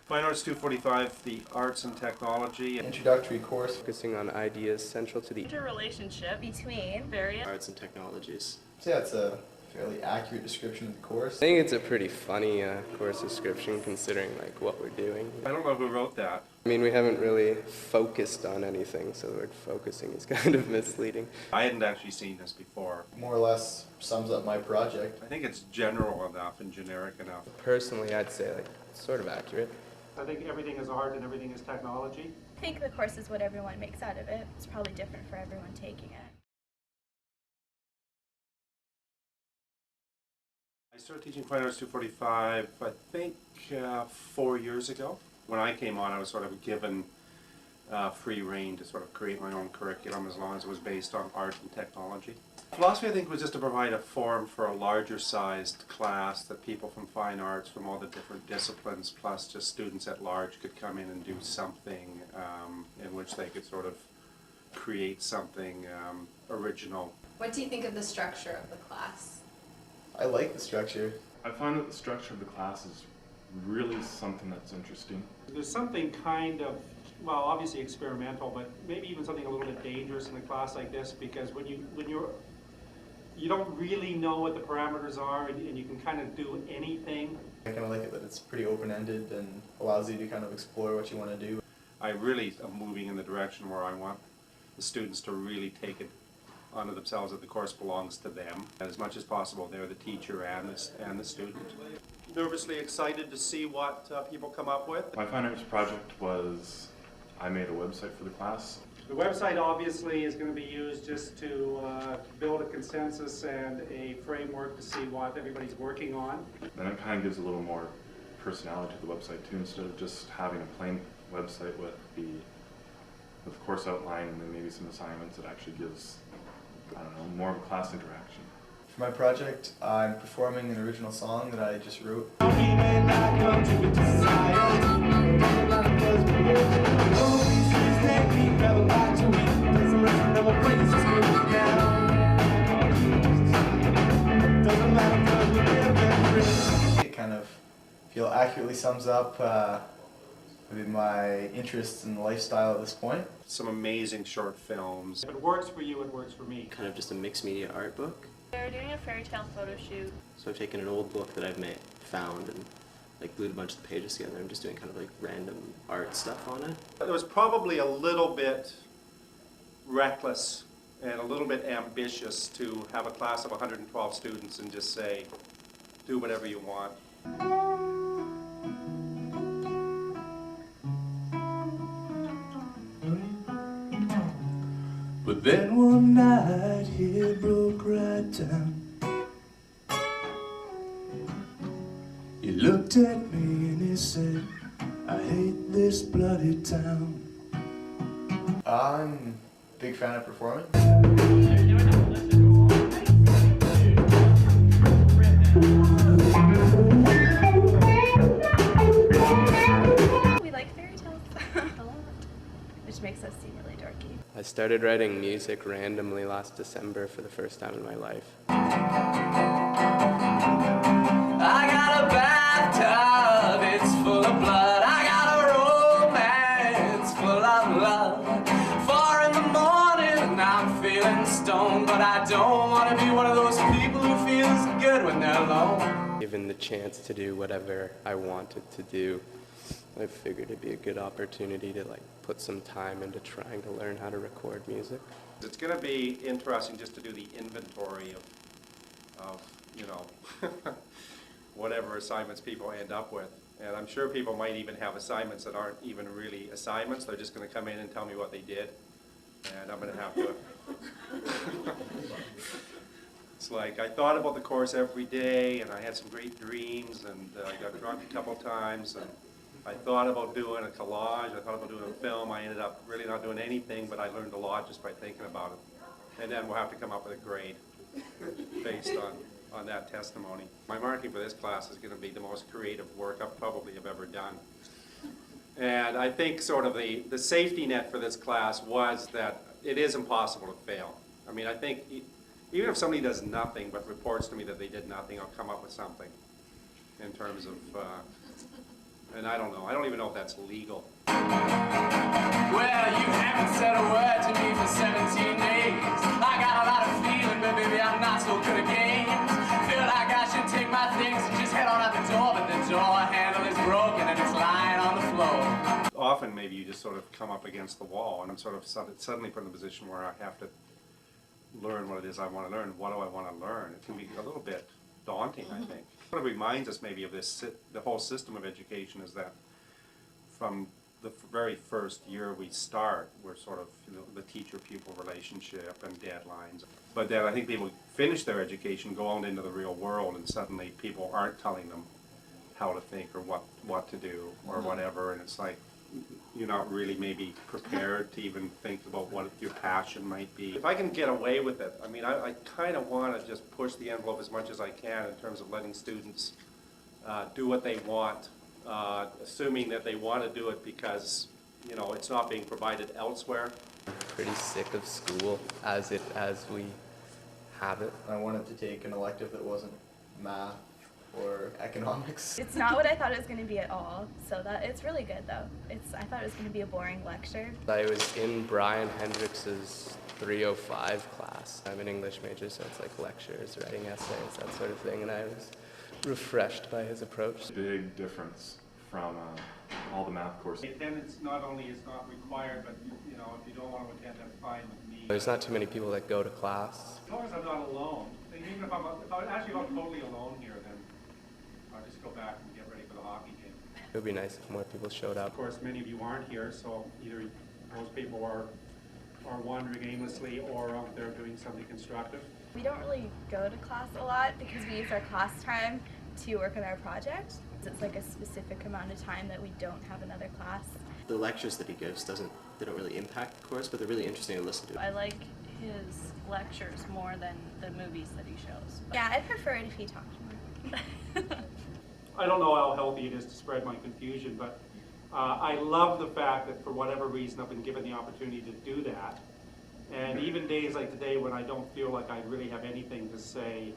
Fine Arts 245, the Arts and Technology. Introductory course focusing on ideas central to the interrelationship between various arts and technologies. So yeah, it's a fairly accurate description of the course. I think it's a pretty funny course description considering like what we're doing. I don't know who wrote that. I mean, we haven't really focused on anything, so the word focusing is kind of misleading. I hadn't actually seen this before. More or less sums up my project. I think it's general enough and generic enough. Personally, I'd say like it's sort of accurate. I think everything is art and everything is technology. I think the course is what everyone makes out of it. It's probably different for everyone taking it. I started teaching Fine Arts 245, I think 4 years ago. When I came on, I was sort of given free rein to sort of create my own curriculum as long as it was based on art and technology. Philosophy, I think, was just to provide a forum for a larger sized class that people from fine arts, from all the different disciplines, plus just students at large could come in and do something in which they could sort of create something original. What do you think of the structure of the class? I like the structure. I find that the structure of the class is really something that's interesting. There's something kind of, well, obviously experimental, but maybe even something a little bit dangerous in a class like this, because when you don't really know what the parameters are, and you can kind of do anything. I kind of like it that it's pretty open-ended and allows you to kind of explore what you want to do. I really am moving in the direction where I want the students to really take it onto themselves that the course belongs to them. As much as possible, they're the teacher and the student. Nervously excited to see what people come up with. My fine arts project was, I made a website for the class. The website obviously is going to be used just to build a consensus and a framework to see what everybody's working on. Then it kind of gives a little more personality to the website too, instead of just having a plain website with the course outline and then maybe some assignments. It actually gives, I don't know, more of a class interaction. For my project, I'm performing an original song that I just wrote. It kind of feel accurately sums up maybe my interests and lifestyle at this point. Some amazing short films. If it works for you, it works for me. Kind of just a mixed media art book. They're doing a fairy tale photo shoot. So I've taken an old book that I've found and like glued a bunch of the pages together. I'm just doing kind of like random art stuff on it. It was probably a little bit reckless and a little bit ambitious to have a class of 112 students and just say, do whatever you want. But then one night he broke right down. He looked at me and he said, I hate this bloody town. I'm a big fan of performing. We like fairy tales a lot, which makes us seem really dorky. I started writing music randomly last December for the first time in my life. I got a bathtub, it's full of blood. I got a romance full of love. 4 in the morning and I'm feeling stoned, but I don't want to be one of those people who feels good when they're alone. Given the chance to do whatever I wanted to do, I figured it'd be a good opportunity to like put some time into trying to learn how to record music. It's going to be interesting just to do the inventory of you know, whatever assignments people end up with. And I'm sure people might even have assignments that aren't even really assignments. They're just going to come in and tell me what they did. And I'm going to have to... It's like, I thought about the course every day, and I had some great dreams, and I got drunk a couple times, and I thought about doing a collage, I thought about doing a film. I ended up really not doing anything, but I learned a lot just by thinking about it. And then we'll have to come up with a grade based on that testimony. My marking for this class is going to be the most creative work I probably have ever done. And I think sort of the safety net for this class was that it is impossible to fail. I mean, I think even if somebody does nothing but reports to me that they did nothing, I'll come up with something in terms of And I don't know. I don't even know if that's legal. Well, you haven't said a word to me for 17 days. I got a lot of feeling, but baby, I'm not so good at games. Feel like I should take my things and just head on out the door, but the door handle is broken and it's lying on the floor. Often maybe you just sort of come up against the wall, and I'm sort of suddenly put in a position where I have to learn what it is I want to learn. What do I want to learn? It can be a little bit daunting, I think. What it reminds us maybe of this, the whole system of education is that from the very first year we start, we're sort of, you know, the teacher-pupil relationship and deadlines. But then I think people finish their education, go out into the real world, and suddenly people aren't telling them how to think or what to do or whatever, and it's like you're not really maybe prepared to even think about what your passion might be. If I can get away with it, I mean, I kind of want to just push the envelope as much as I can in terms of letting students do what they want, assuming that they want to do it because, you know, it's not being provided elsewhere. I'm pretty sick of school as we have it. I wanted to take an elective that wasn't math or economics. It's not what I thought it was going to be at all, so that it's really good though. I thought it was going to be a boring lecture. I was in Brian Hendricks' 305 class. I'm an English major, so it's like lectures, writing essays, that sort of thing, and I was refreshed by his approach. Big difference from all the math courses. Attendance not only is not required, but you know, if you don't want to attend, that's fine with me. There's not too many people that go to class. As long as I'm not alone, even if I'm totally alone here, then I'll just go back and get ready for the hockey game. It would be nice if more people showed up. Of course, many of you aren't here, so either most people are wandering aimlessly or out there doing something constructive. We don't really go to class a lot because we use our class time to work on our project. It's like a specific amount of time that we don't have another class. The lectures that he gives they don't really impact the course, but they're really interesting to listen to. I like his lectures more than the movies that he shows. Yeah, I prefer it if he talked more. I don't know how healthy it is to spread my confusion, but I love the fact that for whatever reason I've been given the opportunity to do that. And even days like today when I don't feel like I really have anything to say,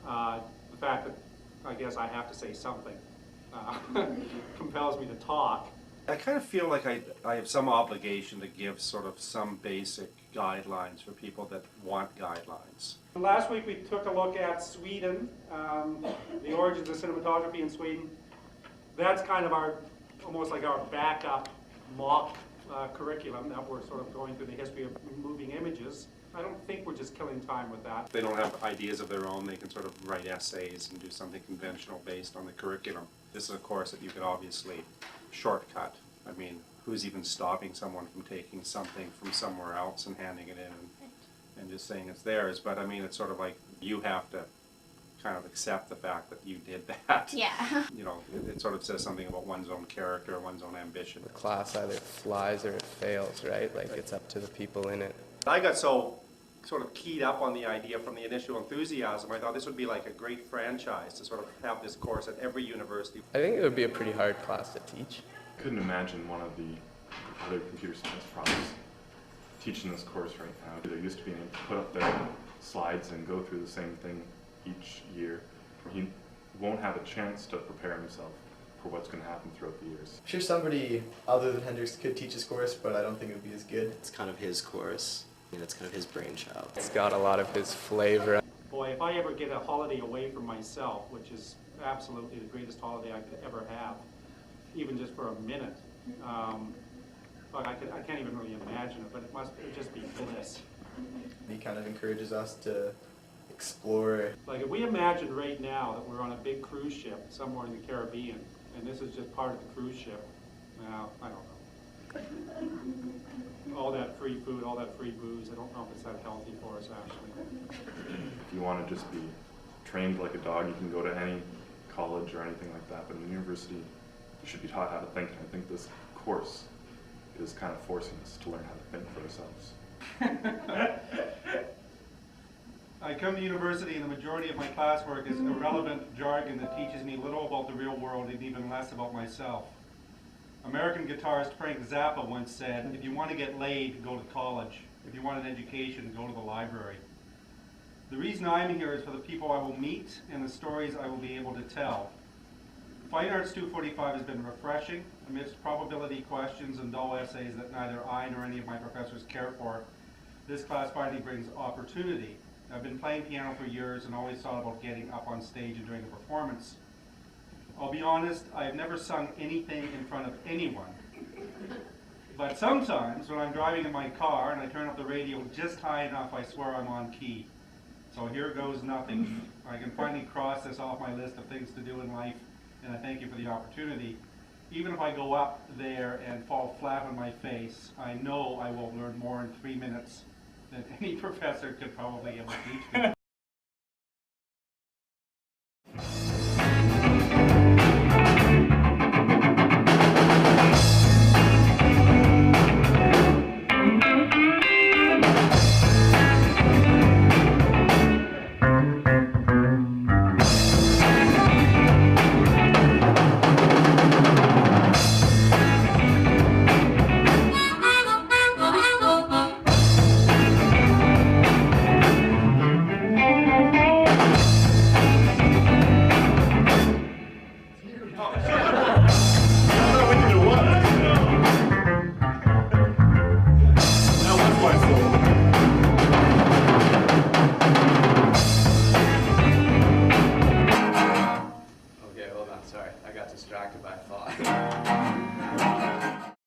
the fact that I guess I have to say something compels me to talk. I kind of feel like I have some obligation to give sort of some basic guidelines for people that want guidelines. Last week we took a look at Sweden, the origins of cinematography in Sweden. That's kind of almost like our backup mock curriculum that we're sort of going through the history of moving images. I don't think we're just killing time with that. If they don't have ideas of their own, they can sort of write essays and do something conventional based on the curriculum. This is a course that you could obviously shortcut. I mean, who's even stopping someone from taking something from somewhere else and handing it in and just saying it's theirs? But I mean, it's sort of like you have to kind of accept the fact that you did that. Yeah. You know, it sort of says something about one's own character, one's own ambition. The class either flies or it fails, right? Like it's up to the people in it. I got so sort of keyed up on the idea from the initial enthusiasm, I thought this would be like a great franchise to sort of have this course at every university. I think it would be a pretty hard class to teach. Couldn't imagine one of the other computer science profs teaching this course right now. They're used to being able to put up their slides and go through the same thing each year. He won't have a chance to prepare himself for what's going to happen throughout the years. I'm sure somebody other than Hendricks could teach this course, but I don't think it would be as good. It's kind of his course. It's kind of his brainchild. It's got a lot of his flavor. Boy, if I ever get a holiday away from myself, which is absolutely the greatest holiday I could ever have, even just for a minute, but I can't even really imagine it, but it would just be bliss. He kind of encourages us to explore. Like if we imagine right now that we're on a big cruise ship somewhere in the Caribbean, and this is just part of the cruise ship, now, I don't know. All that free food, all that free booze, I don't know if it's that healthy for us actually. If you want to just be trained like a dog, you can go to any college or anything like that, but in university you should be taught how to think, and I think this course is kind of forcing us to learn how to think for ourselves. I come to university and the majority of my classwork is irrelevant jargon that teaches me little about the real world and even less about myself. American guitarist Frank Zappa once said, if you want to get laid, go to college. If you want an education, go to the library. The reason I'm here is for the people I will meet and the stories I will be able to tell. Fine Arts 245 has been refreshing amidst probability questions and dull essays that neither I nor any of my professors care for. This class finally brings opportunity. I've been playing piano for years and always thought about getting up on stage and doing a performance. I'll be honest, I've never sung anything in front of anyone. But sometimes when I'm driving in my car and I turn up the radio just high enough, I swear I'm on key. So here goes nothing. I can finally cross this off my list of things to do in life, and I thank you for the opportunity. Even if I go up there and fall flat on my face, I know I will learn more in 3 minutes than any professor could probably ever teach me.